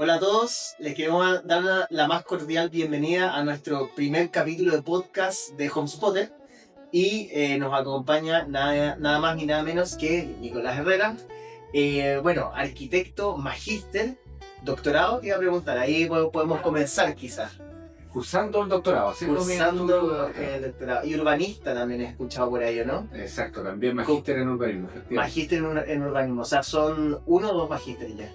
Hola a todos, les queremos dar la más cordial bienvenida a nuestro primer capítulo de podcast de HomeSpotter y nos acompaña nada más ni nada menos que Nicolás Herrera, arquitecto, magíster, doctorado. Te iba a preguntar, ahí podemos comenzar quizás. Cursando el doctorado, Cursando el doctorado. Y urbanista también he escuchado por ello, ¿no? Exacto, también magíster en urbanismo. Magíster en urbanismo, o sea, ¿son uno o dos magísteres ya?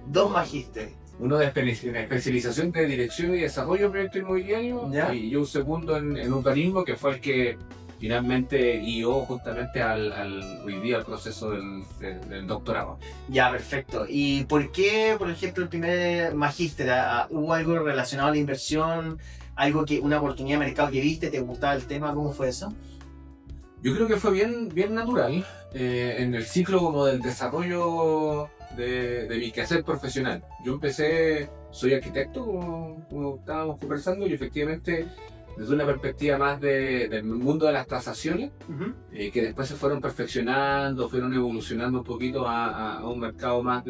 Dos magísteres. Uno de especialización de dirección y desarrollo de proyectos inmobiliarios, y yo un segundo en urbanismo, que fue el que finalmente guió justamente hoy día al proceso del doctorado. Ya, perfecto. ¿Y por qué, por ejemplo, el primer magíster? ¿Hubo algo relacionado a la inversión? ¿Una oportunidad de mercado que viste? ¿Te gustaba el tema? ¿Cómo fue eso? Yo creo que fue bien natural en el ciclo como del desarrollo de mi quehacer profesional. Yo soy arquitecto, como estábamos conversando, y efectivamente desde una perspectiva más del mundo de las tasaciones, que después se fueron perfeccionando, fueron evolucionando un poquito a un mercado más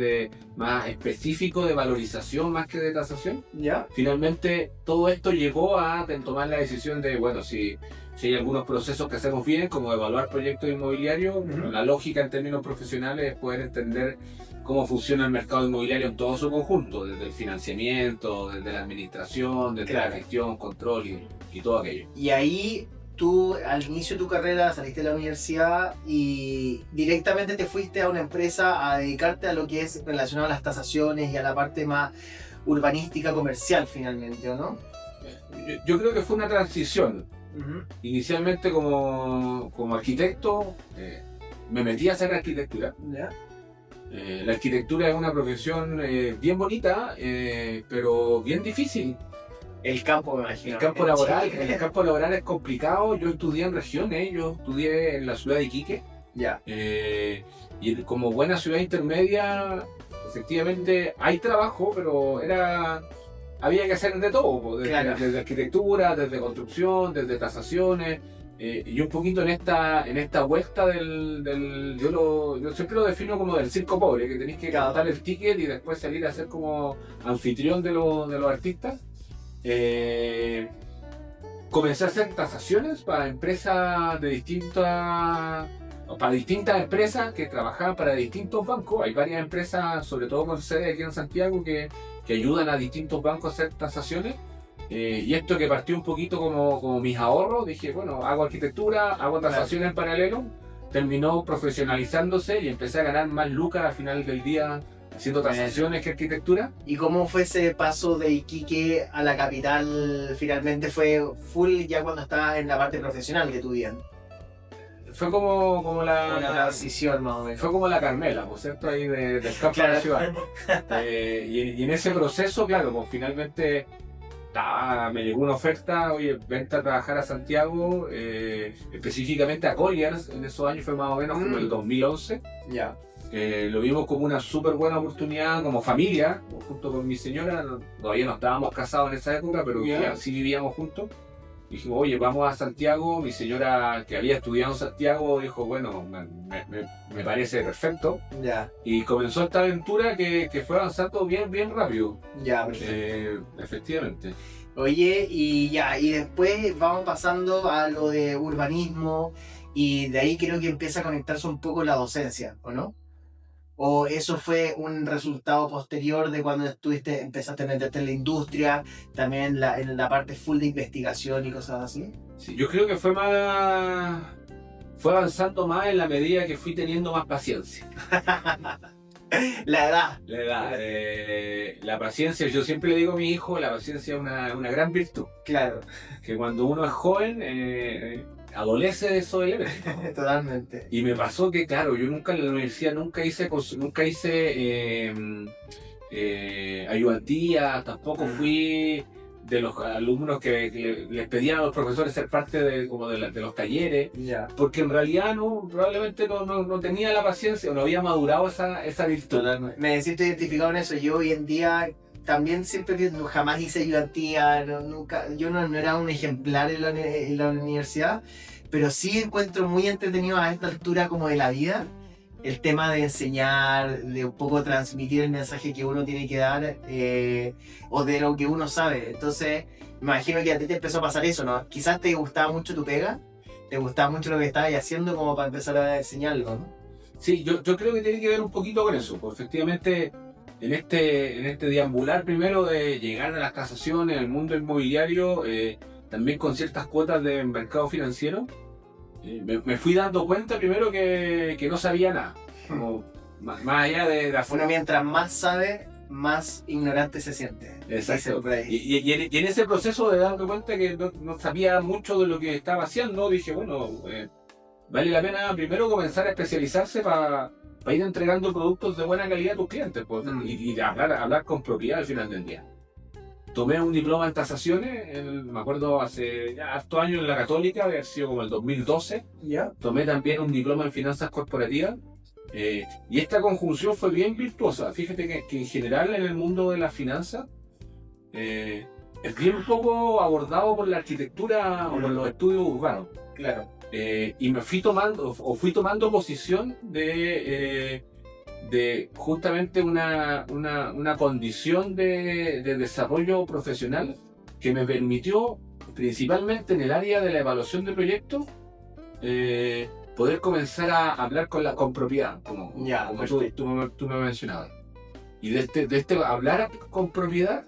específico de valorización más que de tasación. ¿Ya? Finalmente todo esto llevó a tomar la decisión de, bueno, si hay algunos procesos que hacemos bien, como evaluar proyectos inmobiliarios, la lógica en términos profesionales es poder entender cómo funciona el mercado inmobiliario en todo su conjunto, desde el financiamiento, desde la administración, desde la gestión, control y todo aquello. Y ahí tú, al inicio de tu carrera, saliste de la universidad y directamente te fuiste a una empresa a dedicarte a lo que es relacionado a las tasaciones y a la parte más urbanística comercial finalmente, ¿o no? Yo creo que fue una transición. Inicialmente como arquitecto me metí a hacer arquitectura. ¿Ya? La arquitectura es una profesión bien bonita, pero bien difícil. El campo, me imagino. El campo laboral es complicado. Yo estudié en regiones, yo estudié en la ciudad de Iquique. Ya. Y como buena ciudad intermedia, efectivamente hay trabajo, pero había que hacer de todo, desde arquitectura, desde construcción, desde tasaciones. Y un poquito en esta vuelta yo siempre lo defino como del circo pobre, que tenéis que cantar el ticket y después salir a ser como anfitrión de los artistas. Comencé a hacer tasaciones para empresas para distintas empresas que trabajaban para distintos bancos. Hay varias empresas, sobre todo con sede aquí en Santiago, que ayudan a distintos bancos a hacer tasaciones. Y esto que partió un poquito como mis ahorros, dije, bueno, hago arquitectura, hago tasaciones en paralelo, terminó profesionalizándose y empecé a ganar más lucas al final del día haciendo tasaciones que arquitectura. ¿Y cómo fue ese paso de Iquique a la capital? Finalmente fue full ya cuando estabas en la parte profesional que tu vida. Fue como la transición más o menos. Fue como la Carmela, por cierto, ahí del campo a la ciudad. Y en ese proceso, claro, pues finalmente me llegó una oferta, oye, vente a trabajar a Santiago, específicamente a Colliers. En esos años fue más o menos como el 2011. Ya. Lo vimos como una súper buena oportunidad como familia, junto con mi señora. Todavía no estábamos casados en esa época, pero sí vivíamos juntos. Dijimos, oye, vamos a Santiago. Mi señora, que había estudiado en Santiago, dijo, bueno, me parece perfecto. Ya. Y comenzó esta aventura que fue avanzando bien rápido. Ya, perfecto. Efectivamente. Oye, y después vamos pasando a lo de urbanismo, y de ahí creo que empieza a conectarse un poco la docencia, ¿o no? ¿O eso fue un resultado posterior de cuando empezaste a meterte en la industria, también en la parte full de investigación y cosas así? Sí, yo creo que fue avanzando más en la medida que fui teniendo más paciencia. La edad. La paciencia, yo siempre le digo a mi hijo, la paciencia es una gran virtud. Claro. Que cuando uno es joven, adolece de esos elementos. Totalmente. Y me pasó que, claro, yo nunca en la universidad nunca hice ayudantía, tampoco fui de los alumnos que les pedían a los profesores ser parte de los talleres, porque en realidad probablemente no tenía la paciencia o no había madurado esa virtud. Totalmente. Me siento identificado en eso. Yo hoy en día también siempre que jamás hice ayudantía, yo no era un ejemplar en la universidad, pero sí encuentro muy entretenido a esta altura como de la vida el tema de enseñar, de un poco transmitir el mensaje que uno tiene que dar, o de lo que uno sabe. Entonces, me imagino que a ti te empezó a pasar eso, ¿no? Quizás te gustaba mucho tu pega, te gustaba mucho lo que estabas haciendo como para empezar a enseñarlo, ¿no? Sí, yo creo que tiene que ver un poquito con eso, pues efectivamente en este deambular primero de llegar a las tasaciones, al mundo inmobiliario, también con ciertas cuotas de mercado financiero, me fui dando cuenta primero que no sabía nada. Como, más allá de la Uno mientras más sabe, más ignorante se siente. Dicen Exacto. por ahí. Y en ese proceso de darme cuenta que no sabía mucho de lo que estaba haciendo, dije, bueno, vale la pena primero comenzar a especializarse para ir entregando productos de buena calidad a tus clientes, pues, y hablar con propiedad al final del día. Tomé un diploma en tasaciones, me acuerdo hace ya hartos años en la Católica, había sido como el 2012. ¿Ya? Tomé también un diploma en finanzas corporativas. Y esta conjunción fue bien virtuosa. Fíjate que en general en el mundo de las finanzas es bien poco abordado por la arquitectura o por los estudios urbanos. Claro. Y me fui tomando posición de justamente una condición de desarrollo profesional que me permitió, principalmente en el área de la evaluación de proyectos, poder comenzar a hablar con propiedad, como tú me mencionabas. Y de este hablar con propiedad,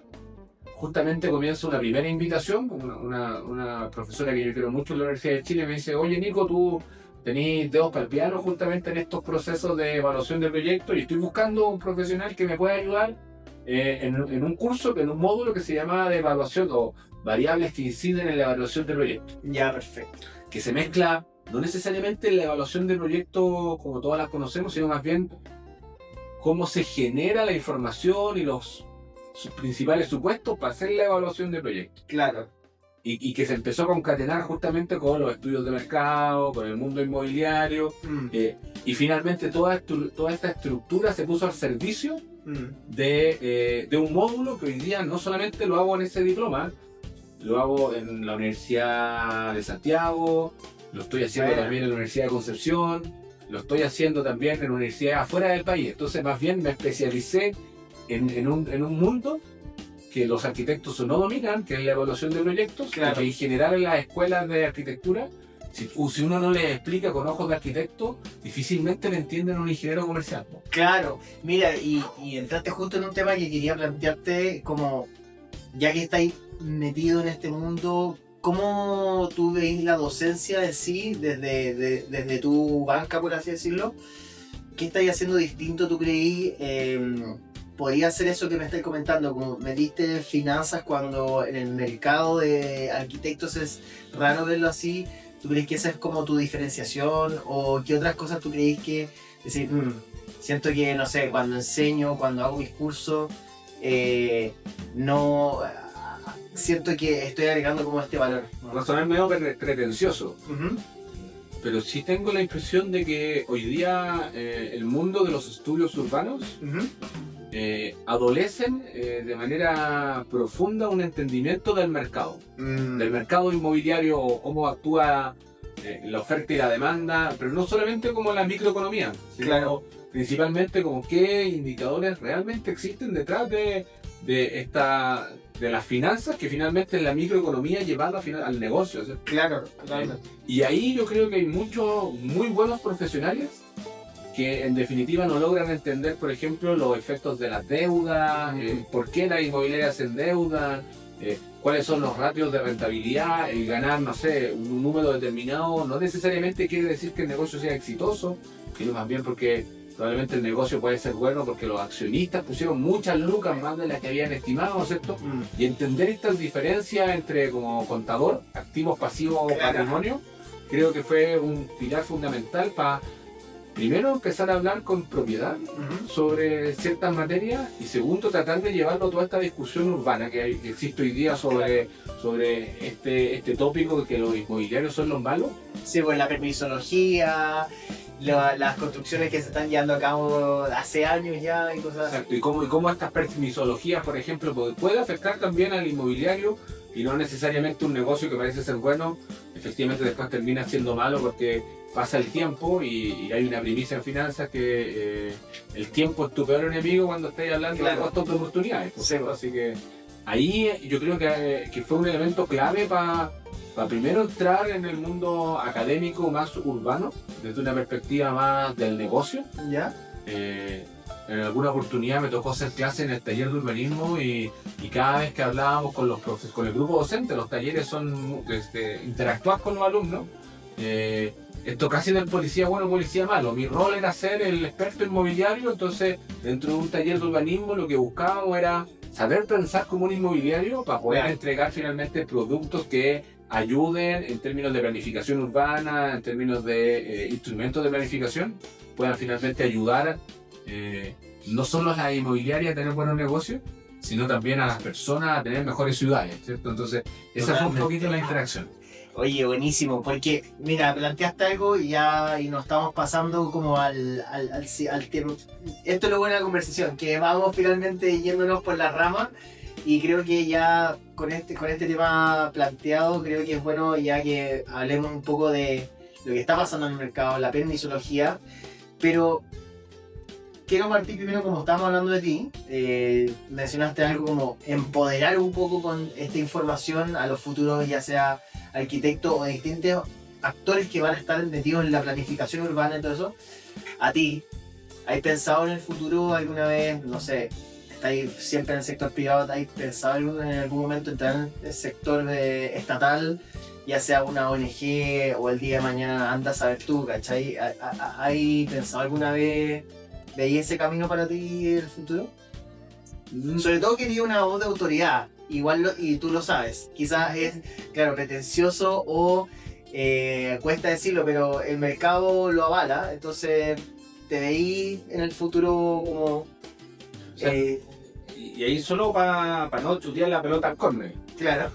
justamente comienza una primera invitación, una profesora que yo quiero mucho en la Universidad de Chile me dice, oye Nico, tú tenés dedos para el piano justamente en estos procesos de evaluación de proyectos y estoy buscando un profesional que me pueda ayudar en un curso, en un módulo que se llama de evaluación o variables que inciden en la evaluación de proyectos. Ya, perfecto. Que se mezcla no necesariamente la evaluación de proyectos como todas las conocemos, sino más bien cómo se genera la información y sus principales supuestos para hacer la evaluación de proyectos. Claro. Y que se empezó a concatenar justamente con los estudios de mercado, con el mundo inmobiliario, y finalmente toda esta estructura se puso al servicio de un módulo que hoy día no solamente lo hago en ese diploma, lo hago en la Universidad de Santiago, lo estoy haciendo también en la Universidad de Concepción, lo estoy haciendo también en universidades afuera del país. Entonces más bien me especialicé en un mundo que los arquitectos no dominan, que es la evaluación de proyectos, claro. Que en general en las escuelas de arquitectura, si uno no les explica con ojos de arquitecto, difícilmente le entienden a un ingeniero comercial, ¿no? Claro, mira, y entraste justo en un tema que quería plantearte, como ya que estáis metido en este mundo, ¿cómo tú veis la docencia en sí desde tu banca, por así decirlo? ¿Qué estáis haciendo distinto, tú creí? ¿Podría ser eso que me estáis comentando? Como metiste finanzas cuando en el mercado de arquitectos es raro verlo así. ¿Tú crees que esa es como tu diferenciación? ¿O qué otras cosas tú creís que decir, siento que, no sé, cuando enseño, cuando hago mis cursos, no siento que estoy agregando como este valor? Va a sonar medio pretencioso, pero sí tengo la impresión de que hoy día el mundo de los estudios urbanos adolecen de manera profunda un entendimiento del mercado inmobiliario, cómo actúa la oferta y la demanda, pero no solamente como la microeconomía, sino principalmente como qué indicadores realmente existen detrás de las finanzas, que finalmente es la microeconomía llevada al negocio, ¿sí? Claro. Y ahí yo creo que hay muchos muy buenos profesionales que en definitiva no logran entender, por ejemplo, los efectos de las deudas, por qué las inmobiliarias se endeudan, cuáles son los ratios de rentabilidad. El ganar, no sé, un número determinado no necesariamente quiere decir que el negocio sea exitoso, sino más bien porque probablemente el negocio puede ser bueno porque los accionistas pusieron muchas lucas más de las que habían estimado, ¿cierto? Y entender estas diferencias entre, como contador, activos, pasivos, patrimonio, creo que fue un pilar fundamental para primero empezar a hablar con propiedad sobre ciertas materias y segundo tratar de llevarlo a toda esta discusión urbana que existe hoy día sobre este tópico de que los inmobiliarios son los malos. Sí, pues la permisología, las construcciones que se están llevando a cabo hace años ya y cosas así. Exacto, y cómo estas permisologías, por ejemplo, puede afectar también al inmobiliario y no necesariamente un negocio que parece ser bueno, efectivamente después termina siendo malo porque pasa el tiempo y hay una premisa en finanzas que el tiempo es tu peor enemigo cuando estás hablando de costos de oportunidades. Sí. Así que ahí yo creo que fue un elemento clave para primero entrar en el mundo académico más urbano, desde una perspectiva más del negocio. ¿Ya? En alguna oportunidad me tocó hacer clase en el taller de urbanismo y cada vez que hablábamos con con el grupo docente, los talleres son interactuar con los alumnos. Esto casi no es policía bueno o policía malo. Mi rol era ser el experto inmobiliario, entonces dentro de un taller de urbanismo lo que buscábamos era saber pensar como un inmobiliario para poder entregar finalmente productos que ayuden en términos de planificación urbana, en términos de instrumentos de planificación, puedan finalmente ayudar no solo a las inmobiliarias a tener buenos negocios, sino también a las personas a tener mejores ciudades, ¿cierto? Entonces, esa fue un poquito la interacción. Oye, buenísimo, porque mira, planteaste algo y nos estamos pasando como al tema. Esto es lo bueno de la conversación, que vamos finalmente yéndonos por las ramas y creo que ya con este tema planteado, creo que es bueno ya que hablemos un poco de lo que está pasando en el mercado, la permisología, pero quiero partir primero, como estábamos hablando de ti, mencionaste algo como empoderar un poco con esta información a los futuros, ya sea arquitectos o distintos actores que van a estar metidos en la planificación urbana y todo eso. A ti, ¿has pensado en el futuro alguna vez, no sé, estáis siempre en el sector privado, ¿has pensado en algún momento entrar en el sector estatal, ya sea una ONG o el día de mañana andas a ver tú, ¿cachai? ¿Has pensado alguna vez, veis ese camino para ti en el futuro? Sobre todo quería una voz de autoridad, igual y tú lo sabes, quizás es, claro, pretencioso o cuesta decirlo, pero el mercado lo avala, entonces te veí en el futuro como... O sea, y ahí solo para no chutear la pelota al córner. Claro.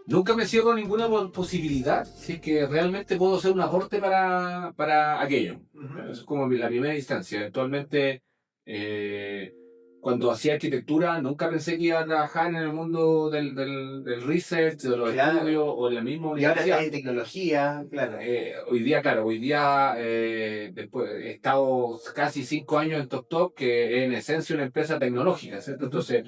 Nunca me cierro ninguna posibilidad si es que realmente puedo hacer un aporte para aquello. Eso es como la primera instancia. Actualmente, cuando hacía arquitectura, nunca pensé que iba a trabajar en el mundo del research, de los estudios o en la misma universidad. Y ahora hay tecnología, claro. Hoy día, después he estado casi 5 años en TopTop, que es en esencia una empresa tecnológica, ¿cierto? Entonces,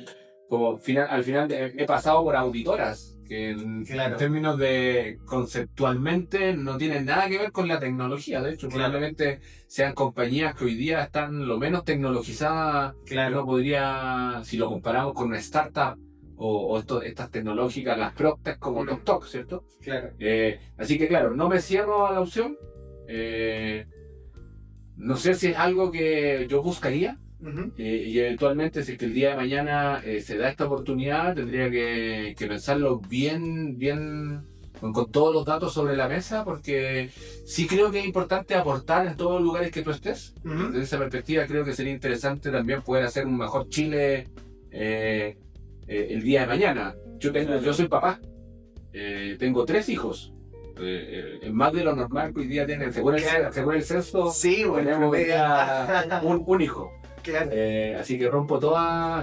como al final he pasado por auditoras que en términos de conceptualmente no tienen nada que ver con la tecnología. De hecho, probablemente sean compañías que hoy día están lo menos tecnologizadas que uno podría, si lo comparamos con una startup o estas tecnológicas, las PropTech como TokTok, ¿cierto? Claro. Así que claro, no me cierro a la opción. No sé si es algo que yo buscaría. Y eventualmente, si es que el día de mañana se da esta oportunidad, tendría que pensarlo bien con todos los datos sobre la mesa, porque sí creo que es importante aportar en todos los lugares que tú estés. Desde esa perspectiva creo que sería interesante también poder hacer un mejor Chile el día de mañana. Yo soy papá, tengo 3 hijos. Más de lo normal que hoy día tienen, según el censo, sí, bueno, tenemos un hijo. Claro. Así que rompo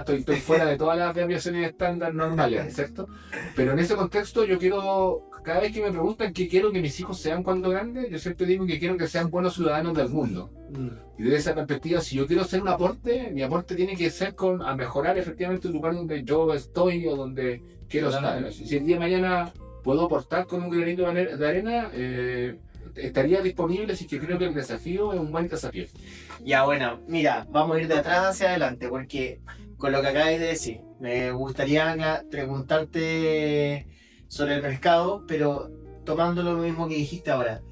estoy fuera de todas las desviaciones estándar normales, ¿cierto? Pero en ese contexto yo quiero, cada vez que me preguntan qué quiero que mis hijos sean cuando grandes, yo siempre digo que quiero que sean buenos ciudadanos del mundo. Y desde esa perspectiva, si yo quiero hacer un aporte, mi aporte tiene que ser a mejorar efectivamente el lugar donde yo estoy o donde quiero estar. Si el día de mañana puedo aportar con un granito de arena, estaría disponible, si que creo que el desafío es un buen desafío. Ya, bueno, mira, vamos a ir de atrás hacia adelante, porque con lo que acabas de decir, me gustaría preguntarte sobre el mercado, pero tomando lo mismo que dijiste ahora.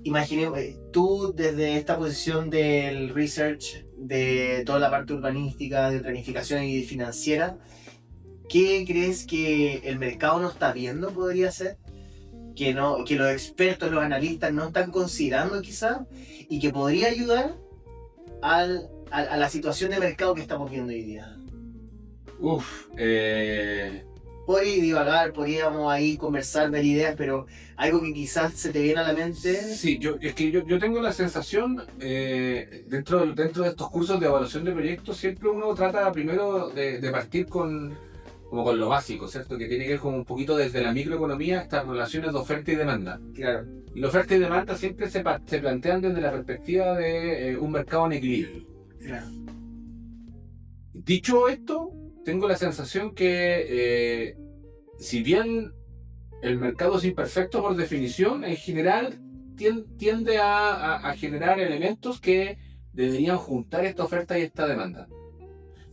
Imaginemos, tú desde esta posición del research, de toda la parte urbanística, de planificación y financiera, ¿qué crees que el mercado no está viendo podría ser? Que los expertos, los analistas no están considerando quizás, y que podría ayudar a la situación de mercado que estamos viendo hoy día. Podría divagar, podríamos ahí conversar, ver ideas, pero algo que quizás se te viene a la mente. Sí, yo tengo la sensación, dentro de estos cursos de evaluación de proyectos, siempre uno trata primero de partir con como con lo básico, ¿cierto? Que tiene que ver como un poquito desde la microeconomía estas relaciones de oferta y demanda. Claro. Y la oferta y demanda siempre se plantean desde la perspectiva de un mercado en equilibrio. Claro. Dicho esto, tengo la sensación que si bien el mercado es imperfecto por definición, en general tiende a generar elementos que deberían juntar esta oferta y esta demanda.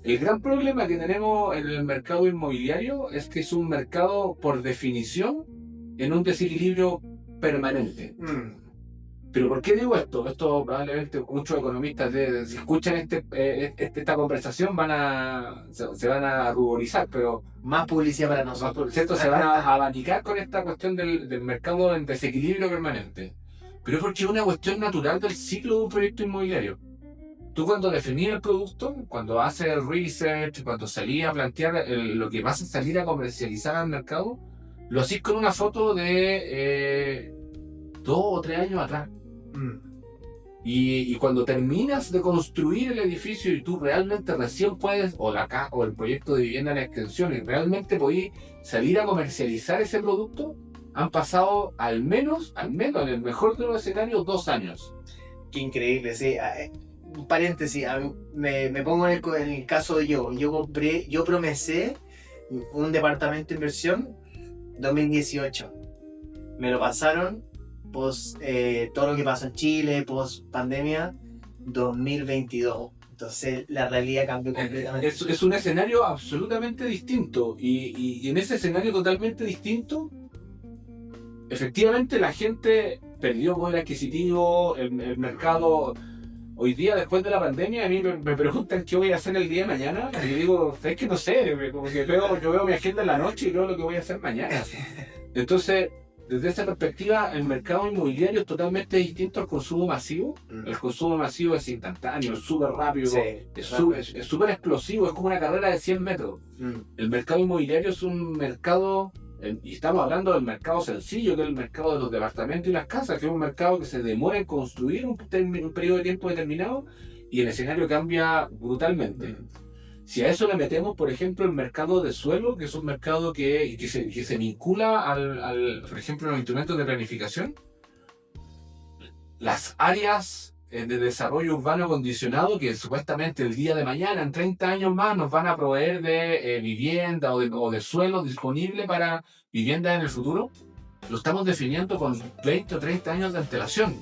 El gran problema que tenemos en el mercado inmobiliario es que es un mercado, por definición, en un desequilibrio permanente. ¿Pero por qué digo esto? Esto probablemente muchos economistas, si escuchan esta conversación, se van a ruborizar, pero Más publicidad para nosotros. ¿cierto? Se van a abanicar con esta cuestión del mercado en desequilibrio permanente. Pero es porque es una cuestión natural del ciclo de un proyecto inmobiliario. Tú cuando definías el producto, cuando haces el research, cuando salías a plantear lo que vas a salir a comercializar al mercado, lo hacís con una foto de 2 o 3 años atrás. Y cuando terminas de construir el edificio y tú realmente recién puedes, o el proyecto de vivienda en extensión, y realmente podés salir a comercializar ese producto, han pasado al menos en el mejor de los escenarios, 2 años. Qué increíble, sí. Un paréntesis, me pongo en el caso de yo promesé un departamento de inversión 2018. Me lo pasaron post todo lo que pasó en Chile, post pandemia, 2022. Entonces la realidad cambió completamente. Es un escenario absolutamente distinto y en ese escenario totalmente distinto, efectivamente la gente perdió poder adquisitivo, el mercado. Hoy día, después de la pandemia, a mí me preguntan qué voy a hacer el día de mañana. Y yo digo, es que no sé, como que yo veo mi agenda en la noche y veo lo que voy a hacer mañana. Entonces, desde esa perspectiva, el mercado inmobiliario es totalmente distinto al consumo masivo. El consumo masivo es instantáneo, es súper rápido, Sí, es súper explosivo, es como una carrera de 100 metros. El mercado inmobiliario es un mercado, y estamos hablando del mercado sencillo, que es el mercado de los departamentos y las casas, que es un mercado que se demora en construir un periodo de tiempo determinado y el escenario cambia brutalmente. Si a eso le metemos, por ejemplo, el mercado de suelo, que es un mercado que se vincula por ejemplo, a los instrumentos de planificación, las áreas de desarrollo urbano acondicionado, que supuestamente el día de mañana, en 30 años más, nos van a proveer de vivienda o de suelo disponible para vivienda en el futuro, lo estamos definiendo con 20 o 30 años de antelación.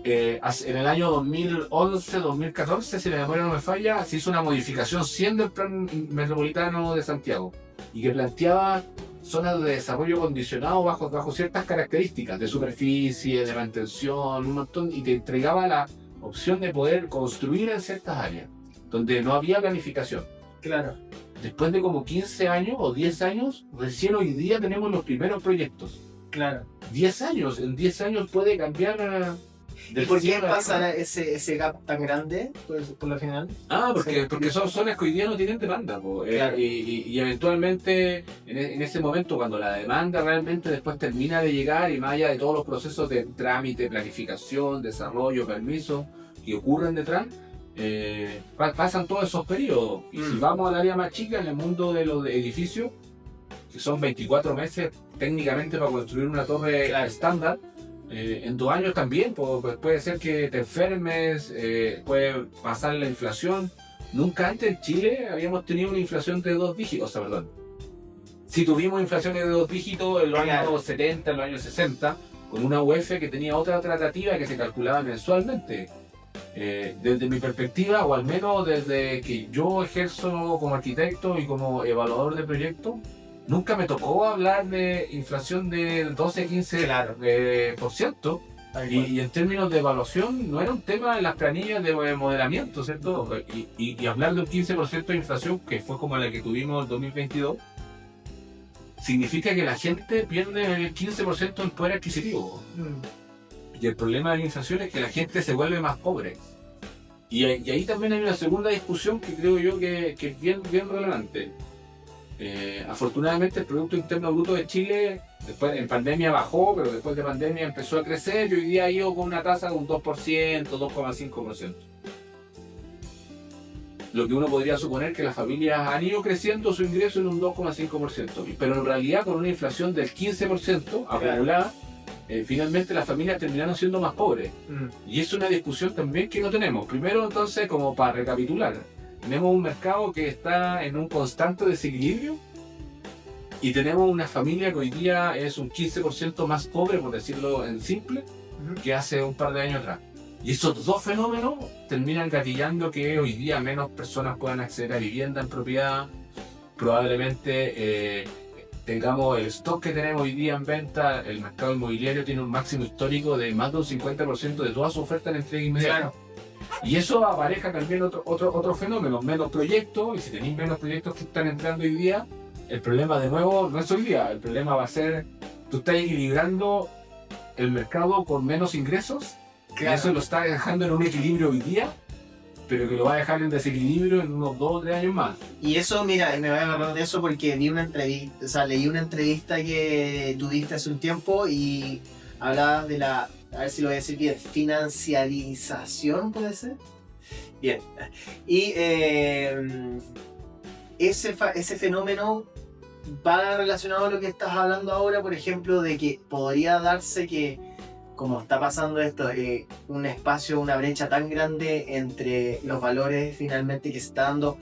En el año 2011-2014, si la memoria no me falla, se hizo una modificación 100 del Plan Metropolitano de Santiago y que planteaba zonas de desarrollo condicionado bajo ciertas características de superficie, de mantención, un montón, y te entregaba la opción de poder construir en ciertas áreas donde no había planificación. Claro. Después de como 15 años o 10 años, recién hoy día tenemos los primeros proyectos. Claro. 10 años, en 10 años puede cambiar. ¿Y por qué pasa ese gap tan grande, por lo general? Porque son zonas que hoy día no tienen demanda. Claro. Y eventualmente, en ese momento, cuando la demanda realmente después termina de llegar, y más allá de todos los procesos de trámite, planificación, desarrollo, permiso, que ocurren detrás, pasan todos esos periodos. Y si vamos al área más chica, en el mundo de los edificios, que son 24 meses técnicamente para construir una torre estándar, en 2 años también puede ser que te enfermes, puede pasar la inflación. Nunca antes en Chile habíamos tenido una inflación de 2 dígitos, perdón. Sí tuvimos inflaciones de 2 dígitos en los años 70, en los años 60, con una UF que tenía otra tratativa que se calculaba mensualmente. Desde mi perspectiva, o al menos desde que yo ejerzo como arquitecto y como evaluador de proyectos, nunca me tocó hablar de inflación de 12-15%. Y en términos de evaluación, no era un tema en las planillas de modelamiento, ¿cierto? Y hablar de un 15% de inflación, que fue como la que tuvimos en 2022, significa que la gente pierde el 15% del poder adquisitivo. Y el problema de la inflación es que la gente se vuelve más pobre. Y ahí también hay una segunda discusión que creo yo que es bien relevante. Afortunadamente el Producto Interno Bruto de Chile después en pandemia bajó, pero después de pandemia empezó a crecer y hoy día ha ido con una tasa de un 2%, 2,5%. lo que uno podría suponer que las familias han ido creciendo su ingreso en un 2,5%. Pero en realidad con una inflación del 15% acumulada, finalmente las familias terminaron siendo más pobres. Y es una discusión también que no tenemos. Primero, entonces, como para recapitular, tenemos un mercado que está en un constante desequilibrio y tenemos una familia que hoy día es un 15% más pobre, por decirlo en simple, que hace un par de años atrás. Y esos dos fenómenos terminan gatillando que hoy día menos personas puedan acceder a vivienda en propiedad. Probablemente tengamos el stock que tenemos hoy día en venta. El mercado inmobiliario tiene un máximo histórico de más de un 50% de toda su oferta en entrega inmediata. Y eso apareja también otro fenómeno, menos proyectos. Y si tenéis menos proyectos que están entrando hoy día, el problema de nuevo no es hoy día. El problema va a ser, tú estás equilibrando el mercado con menos ingresos. Claro. Eso lo está dejando en un equilibrio hoy día, pero que lo va a dejar en desequilibrio en unos 2 o 3 años más. Y eso, mira, me voy a agarrar de eso porque vi una entrevista, o sea, leí una entrevista que tuviste hace un tiempo y hablabas de la, a ver si lo voy a decir bien, financiarización, ¿puede ser? Bien. Y ese fenómeno va relacionado a lo que estás hablando ahora, por ejemplo, de que podría darse que, como está pasando esto, un espacio, una brecha tan grande entre los valores finalmente que se está dando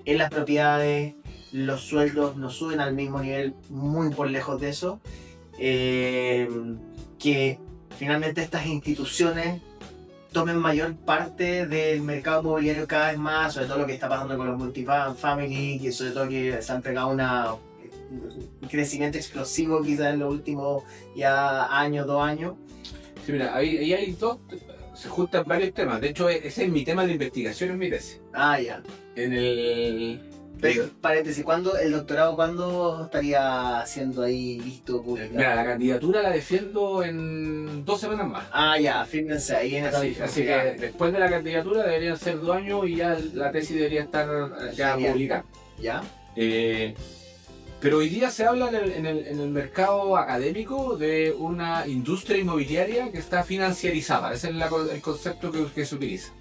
en las propiedades, los sueldos no suben al mismo nivel, muy por lejos de eso, que finalmente estas instituciones tomen mayor parte del mercado inmobiliario cada vez más, sobre todo lo que está pasando con los multifamily, que sobre todo que se han pegado un crecimiento explosivo quizás en los últimos ya años, 2 años. Sí, mira, ahí hay dos, se juntan varios temas. De hecho, ese es mi tema de investigación en mi tesis. Ah, ya. Pero, paréntesis, ¿el doctorado cuándo estaría siendo ahí listo? Mira, la candidatura la defiendo en 2 semanas más. Ah, ya, fíjense, ahí en esta Así que después de la candidatura deberían ser 2 años y ya la tesis debería estar ya publicada. ¿Ya? Pero hoy día se habla en el mercado académico de una industria inmobiliaria que está financiarizada. Ese es el concepto que se utiliza.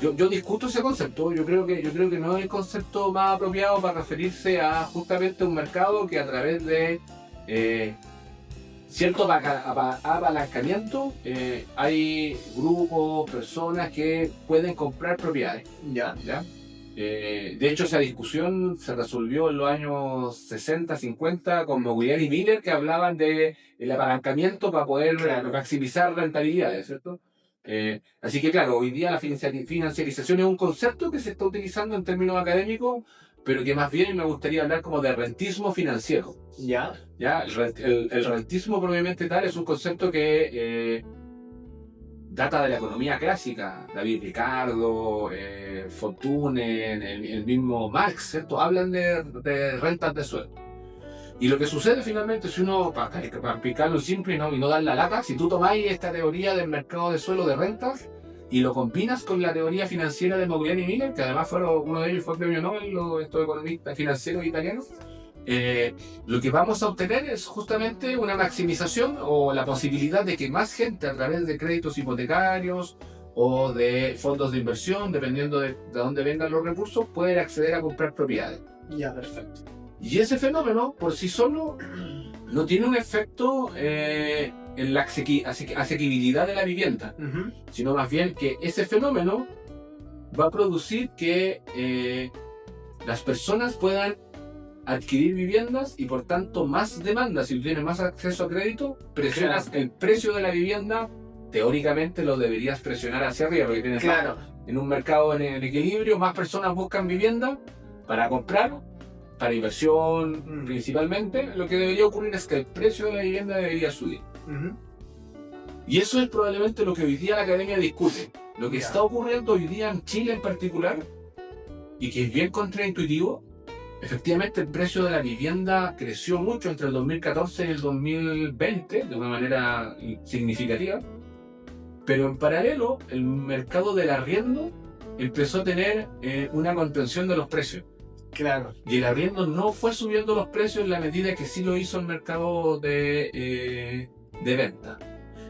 Yo discuto ese concepto. Yo creo que no es el concepto más apropiado para referirse a justamente un mercado que a través de cierto apalancamiento hay grupos, personas que pueden comprar propiedades. ¿Ya? De hecho, esa discusión se resolvió en los años 60, 50 con Mogulier y Miller, que hablaban del apalancamiento para poder maximizar rentabilidades, ¿cierto? Así que claro, hoy día la financiarización es un concepto que se está utilizando en términos académicos, pero que más bien me gustaría hablar como de rentismo financiero. ¿Ya? El rentismo propiamente tal es un concepto que data de la economía clásica. David Ricardo, Fortuny, el mismo Marx, ¿cierto? Hablan de rentas de sueldo. Y lo que sucede finalmente, si uno, para explicarlo simple y no dar la lata, si tú tomáis esta teoría del mercado de suelo de rentas y lo combinas con la teoría financiera de Mogulier y Miller, que además uno de ellos fue premio Nobel, estos economistas financieros italianos, lo que vamos a obtener es justamente una maximización o la posibilidad de que más gente a través de créditos hipotecarios o de fondos de inversión, dependiendo de dónde vengan los recursos, pueden acceder a comprar propiedades. Ya, perfecto. Y ese fenómeno por sí solo no tiene un efecto en la asequibilidad de la vivienda, sino más bien que ese fenómeno va a producir que las personas puedan adquirir viviendas y por tanto más demanda. Si tú tienes más acceso a crédito, presionas el precio de la vivienda, teóricamente lo deberías presionar hacia arriba, porque tienes en un mercado en equilibrio, más personas buscan vivienda para comprar, para inversión principalmente. Lo que debería ocurrir es que el precio de la vivienda debería subir. Y eso es probablemente lo que hoy día la academia discute. Lo que está ocurriendo hoy día en Chile en particular, y que es bien contraintuitivo, efectivamente el precio de la vivienda creció mucho entre el 2014 y el 2020 de una manera significativa, pero en paralelo el mercado del arriendo empezó a tener una contención de los precios. Claro. Y el arriendo no fue subiendo los precios en la medida que sí lo hizo el mercado de venta.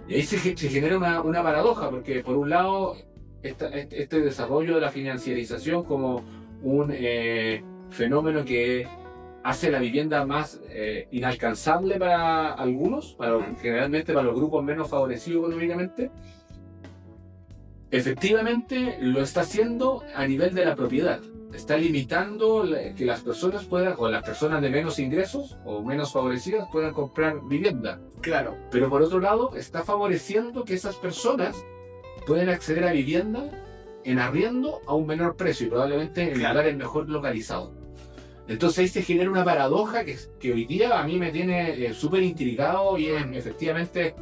Y ahí se genera una paradoja, porque por un lado este desarrollo de la financiarización como un fenómeno que hace la vivienda más inalcanzable para algunos, generalmente para los grupos menos favorecidos económicamente, efectivamente lo está haciendo a nivel de la propiedad. Está limitando que las personas puedan, o las personas de menos ingresos o menos favorecidas puedan comprar vivienda. Claro. Pero por otro lado, está favoreciendo que esas personas pueden acceder a vivienda en arriendo a un menor precio y probablemente en lugares mejor localizados. Entonces ahí se genera una paradoja que hoy día a mí me tiene súper intrigado y es efectivamente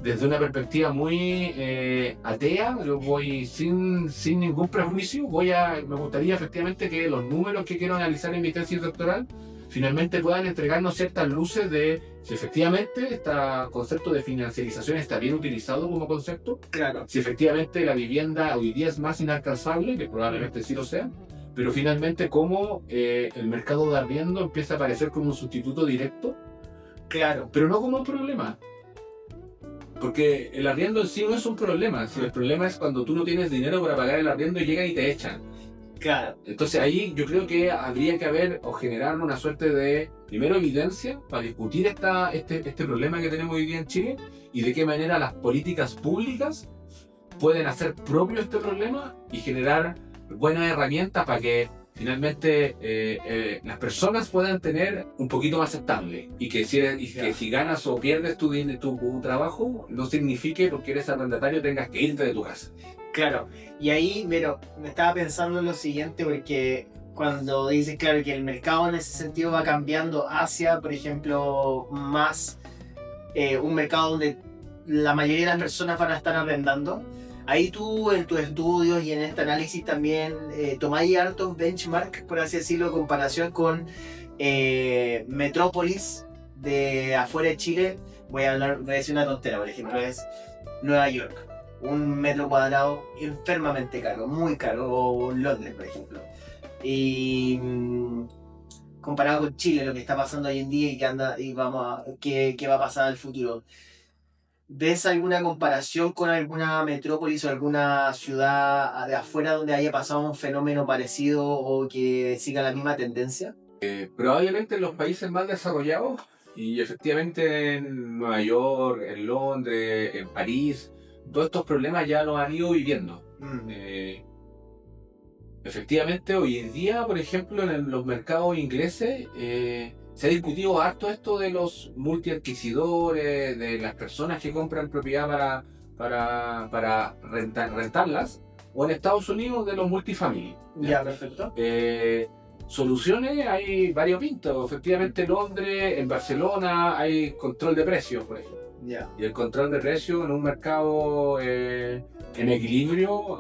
desde una perspectiva muy atea. Yo voy sin ningún prejuicio, me gustaría efectivamente que los números que quiero analizar en mi tesis doctoral finalmente puedan entregarnos ciertas luces de si efectivamente este concepto de financiarización está bien utilizado como concepto, si efectivamente la vivienda hoy día es más inalcanzable, que probablemente sí lo sea, pero finalmente cómo el mercado de arriendo empieza a aparecer como un sustituto directo, pero no como un problema. Porque el arriendo en sí no es un problema, el problema es cuando tú no tienes dinero para pagar el arriendo y llegan y te echan. Entonces ahí yo creo que habría que haber o generar una suerte de, primero, evidencia para discutir este problema que tenemos hoy día en Chile y de qué manera las políticas públicas pueden hacer propio este problema y generar buenas herramientas para que finalmente las personas puedan tener un poquito más estable y que si ganas o pierdes tu trabajo no signifique porque eres arrendatario tengas que irte de tu casa. Claro, y ahí, pero me estaba pensando en lo siguiente, porque cuando dices, claro, que el mercado en ese sentido va cambiando hacia, por ejemplo, más un mercado donde la mayoría de las personas van a estar arrendando, ahí tú en tus estudios y en este análisis también tomáis hartos benchmark, por así decirlo, en comparación con metrópolis de afuera de Chile. Voy a decir una tontera, por ejemplo, es Nueva York. Un metro cuadrado enfermamente caro, muy caro, o Londres, por ejemplo. Y comparado con Chile, lo que está pasando hoy en día y qué va a pasar al futuro. ¿Ves alguna comparación con alguna metrópolis o alguna ciudad de afuera donde haya pasado un fenómeno parecido o que siga la misma tendencia? Probablemente en los países más desarrollados, y efectivamente en Nueva York, en Londres, en París, todos estos problemas ya los han ido viviendo. Efectivamente, hoy en día, por ejemplo, en los mercados ingleses, se ha discutido harto esto de los multiadquisidores, de las personas que compran propiedad para rentarlas, o en Estados Unidos de los multifamily. Ya, perfecto. Soluciones hay variopintas. Efectivamente, en Londres, en Barcelona hay control de precios, por ejemplo. Yeah. Y el control de precios en un mercado en equilibrio,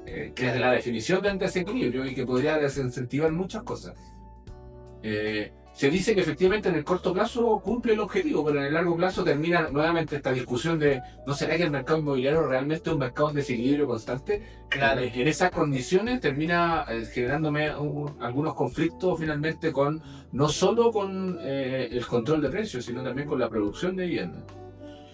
que es la definición de desequilibrio y que podría desincentivar muchas cosas. Se dice que efectivamente en el corto plazo cumple el objetivo, pero en el largo plazo termina nuevamente esta discusión de ¿no será que el mercado inmobiliario realmente es un mercado en desequilibrio constante? Claro. En esas condiciones termina generándome algunos conflictos finalmente no solo con el control de precios, sino también con la producción de vivienda.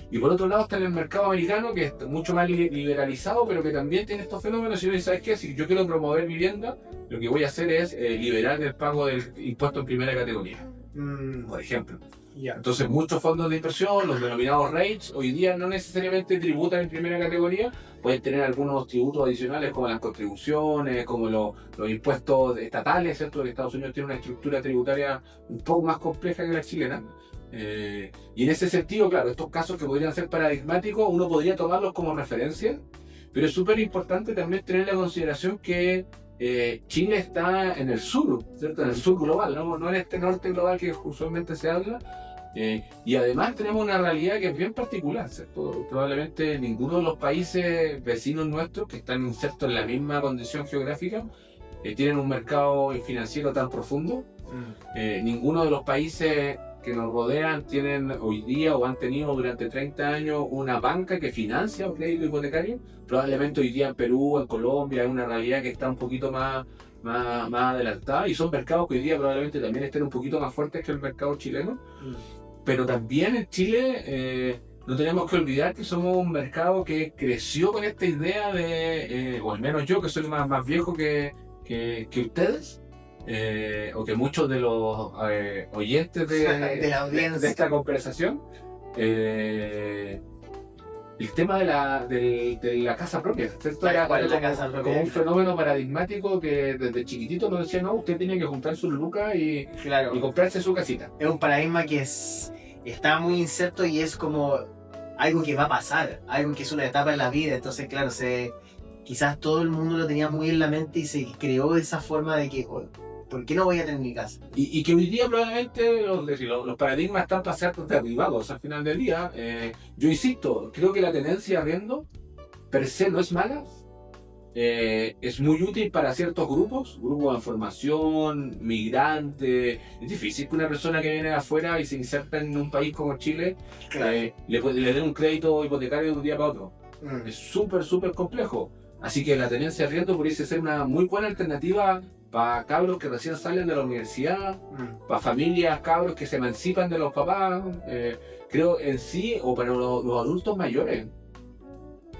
Y por otro lado está el mercado americano, que es mucho más liberalizado, pero que también tiene estos fenómenos. Y uno dice, ¿sabes qué? Si yo quiero promover vivienda, lo que voy a hacer es liberar el pago del impuesto en primera categoría, por ejemplo. Yeah. Entonces muchos fondos de inversión, los denominados REITs, hoy día no necesariamente tributan en primera categoría, pueden tener algunos tributos adicionales como las contribuciones, como los impuestos estatales, ¿cierto? Que Estados Unidos tiene una estructura tributaria un poco más compleja que la chilena. Y en ese sentido, claro, estos casos que podrían ser paradigmáticos, uno podría tomarlos como referencia, pero es súper importante también tener la consideración que Chile está en el sur, ¿cierto? En el sur global, no en este norte global que usualmente se habla. Y además tenemos una realidad que es bien particular, ¿cierto? Probablemente ninguno de los países vecinos nuestros que están insertos en la misma condición geográfica tienen un mercado financiero tan profundo. Ninguno de los países que nos rodean tienen hoy día o han tenido durante 30 años una banca que financia un crédito hipotecario. Probablemente hoy día en Perú, en Colombia, hay una realidad que está un poquito más adelantada y son mercados que hoy día probablemente también estén un poquito más fuertes que el mercado chileno. Pero también en Chile no tenemos que olvidar que somos un mercado que creció con esta idea de, o al menos yo que soy más viejo que ustedes, o que muchos de los oyentes De la audiencia. de esta conversación, el tema de la casa propia, ¿cierto? Era ¿Cuál es la como, casa propia? como un fenómeno paradigmático que desde chiquitito nos decía, no, usted tiene que juntar sus lucas y Claro. comprarse su casita. Es un paradigma que está muy inserto y es como algo que va a pasar, algo que es una etapa en la vida. Entonces, claro, quizás todo el mundo lo tenía muy en la mente y se creó esa forma de que, "Oh, ¿por qué no voy a tener mi casa?" Y que hoy día probablemente los paradigmas están para ser derribados al final del día. Yo insisto, creo que la tenencia de arriendo per se no es mala. Es muy útil para ciertos grupos de formación, migrantes. Es difícil que una persona que viene de afuera y se inserta en un país como Chile Claro. le den un crédito hipotecario de un día para otro. Mm. Es súper complejo. Así que la tenencia de arriendo pudiese ser una muy buena alternativa para cabros que recién salen de la universidad, para familias, cabros que se emancipan de los papás, creo en sí, o para los adultos mayores.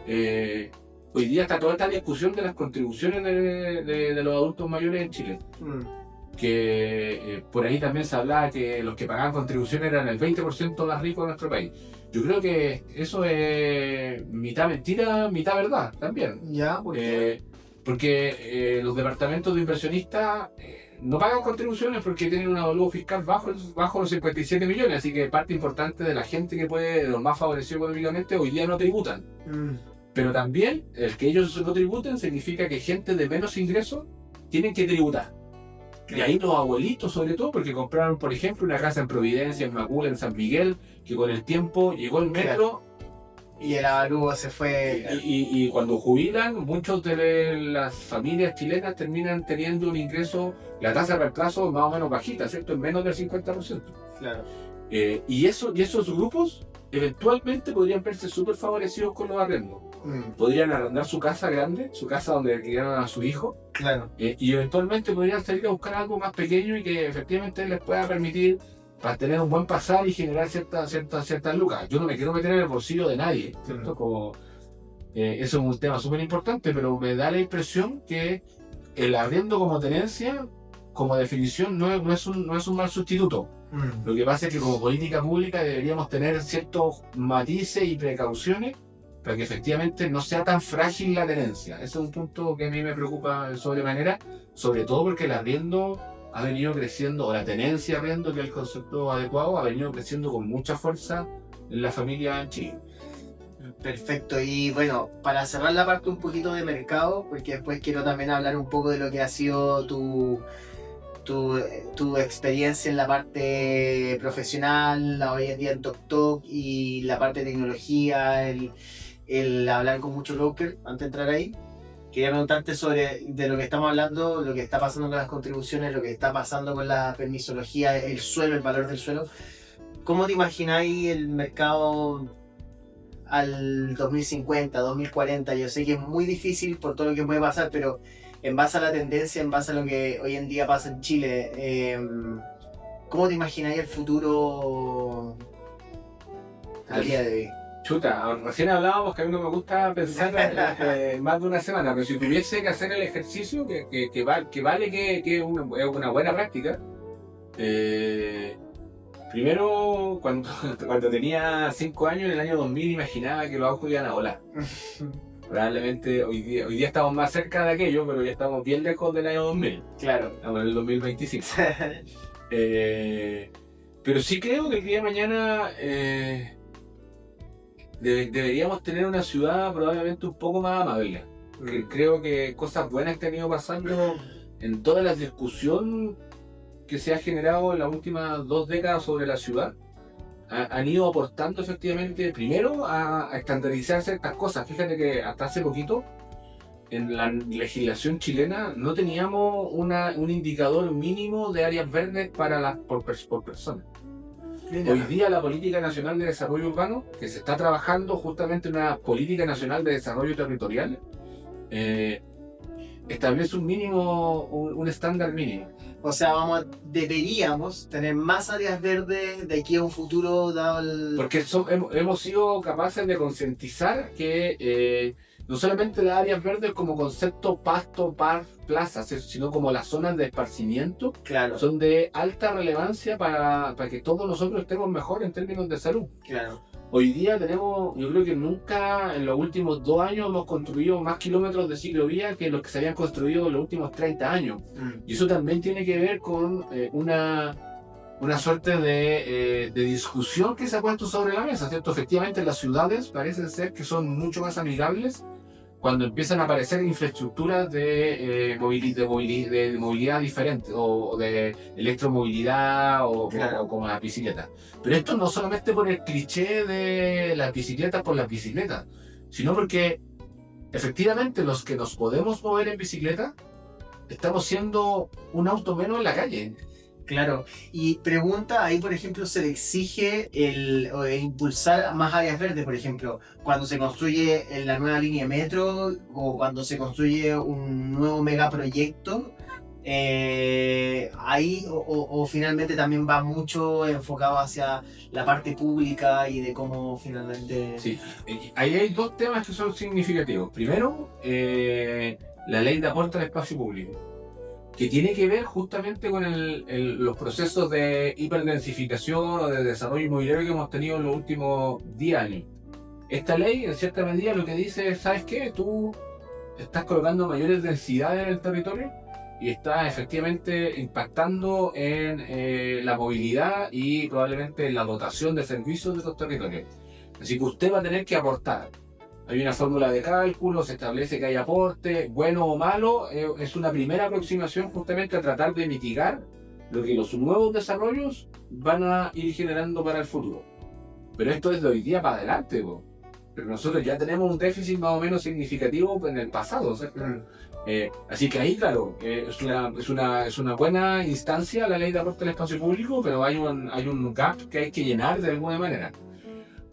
Hoy día está toda esta discusión de las contribuciones de los adultos mayores en Chile. Que por ahí también se hablaba que los que pagaban contribuciones eran el 20% más rico de nuestro país. Yo creo que eso es mitad mentira, mitad verdad también. Ya, Porque los departamentos de inversionistas no pagan contribuciones porque tienen un avalúo fiscal bajo los 57 millones, así que parte importante de la gente que puede, de los más favorecidos económicamente, hoy día no tributan. Pero también el que ellos no tributen significa que gente de menos ingresos tienen que tributar. Y ahí los abuelitos, sobre todo, porque compraron, por ejemplo, una casa en Providencia, en Macul, en San Miguel, que con el tiempo llegó el metro. Y el avalúo se fue. Y cuando jubilan, muchos de las familias chilenas terminan teniendo un ingreso, la tasa de reemplazo más o menos bajita, ¿cierto? En menos del 50%. Claro. Y esos grupos eventualmente podrían verse súper favorecidos con los arrendos. Podrían arrendar su casa grande, su casa donde criaron a su hijo. Claro. Y eventualmente podrían salir a buscar algo más pequeño y que efectivamente les pueda permitir para tener un buen pasar y generar ciertas lucas. Yo no me quiero meter en el bolsillo de nadie, ¿cierto? Como, eso es un tema súper importante, pero me da la impresión que el arriendo como tenencia, como definición, no es un mal sustituto. Lo que pasa es que como política pública deberíamos tener ciertos matices y precauciones para que efectivamente no sea tan frágil la tenencia. Ese es un punto que a mí me preocupa de sobremanera, sobre todo porque el arriendo ha venido creciendo, o la tenencia de arriendo, que es el concepto adecuado, ha venido creciendo con mucha fuerza en la familia en Chile. Perfecto, y bueno, para cerrar la parte un poquito de mercado, porque después quiero también hablar un poco de lo que ha sido tu experiencia en la parte profesional, hoy en día en TokTok, y la parte de tecnología, el hablar con muchos brokers antes de entrar ahí. Quería preguntarte de lo que estamos hablando, lo que está pasando con las contribuciones, lo que está pasando con la permisología, el suelo, el valor del suelo. ¿Cómo te imagináis el mercado al 2050, 2040? Yo sé que es muy difícil por todo lo que puede pasar, pero en base a la tendencia, en base a lo que hoy en día pasa en Chile, ¿cómo te imagináis el futuro al día de hoy? Chuta, recién hablábamos que a mí no me gusta pensar más de una semana, pero si tuviese que hacer el ejercicio, que vale que es una buena práctica, primero, cuando tenía 5 años, en el año 2000, imaginaba que los autos iban a volar. Probablemente hoy día estamos más cerca de aquello, pero ya estamos bien lejos del año 2000. Claro. Estamos en el 2025. Pero sí creo que el día de mañana deberíamos tener una ciudad probablemente un poco más amable. Creo que cosas buenas que han ido pasando en toda la discusión que se ha generado en las últimas 2 décadas sobre la ciudad han ido aportando efectivamente primero a estandarizar ciertas cosas. Fíjate que hasta hace poquito en la legislación chilena no teníamos un indicador mínimo de áreas verdes por persona. Hoy día la Política Nacional de Desarrollo Urbano, que se está trabajando justamente en una Política Nacional de Desarrollo Territorial, establece un estándar mínimo. O sea, deberíamos tener más áreas verdes de aquí a un futuro, dado el... Porque hemos sido capaces de concientizar que no solamente las áreas verdes como concepto pasto, plazas, sino como las zonas de esparcimiento, Claro, son de alta relevancia para que todos nosotros estemos mejor en términos de salud. claro. Hoy día tenemos, yo creo que nunca en los últimos 2 años hemos construido más kilómetros de ciclovía que los que se habían construido en los últimos 30 años. Y eso también tiene que ver con una suerte de discusión que se ha puesto sobre la mesa, ¿cierto? Efectivamente las ciudades parecen ser que son mucho más amigables cuando empiezan a aparecer infraestructuras de movilidad diferente, o de electromovilidad, Claro. o como las bicicletas. Pero esto no solamente por el cliché de las bicicletas por las bicicletas, sino porque efectivamente los que nos podemos mover en bicicleta estamos siendo un auto menos en la calle. Claro, y pregunta, ahí por ejemplo se le exige el impulsar más áreas verdes, por ejemplo, cuando se construye la nueva línea de metro o cuando se construye un nuevo megaproyecto, ahí o finalmente también va mucho enfocado hacia la parte pública y de cómo finalmente... Sí, ahí hay 2 temas que son significativos. Primero, la ley de aporte al espacio público, que tiene que ver justamente con los procesos de hiperdensificación o de desarrollo inmobiliario que hemos tenido en los últimos 10 años. Esta ley, en cierta medida, lo que dice es, ¿sabes qué? Tú estás colocando mayores densidades en el territorio y estás efectivamente impactando en la movilidad y probablemente en la dotación de servicios de estos territorios. Así que usted va a tener que aportar. Hay una fórmula de cálculo, se establece que hay aporte, bueno o malo, es una primera aproximación justamente a tratar de mitigar lo que los nuevos desarrollos van a ir generando para el futuro. Pero esto es de hoy día para adelante, pero nosotros ya tenemos un déficit más o menos significativo en el pasado, ¿cierto? Así que ahí, claro, es una buena instancia la ley de aporte al espacio público, pero hay un gap que hay que llenar de alguna manera.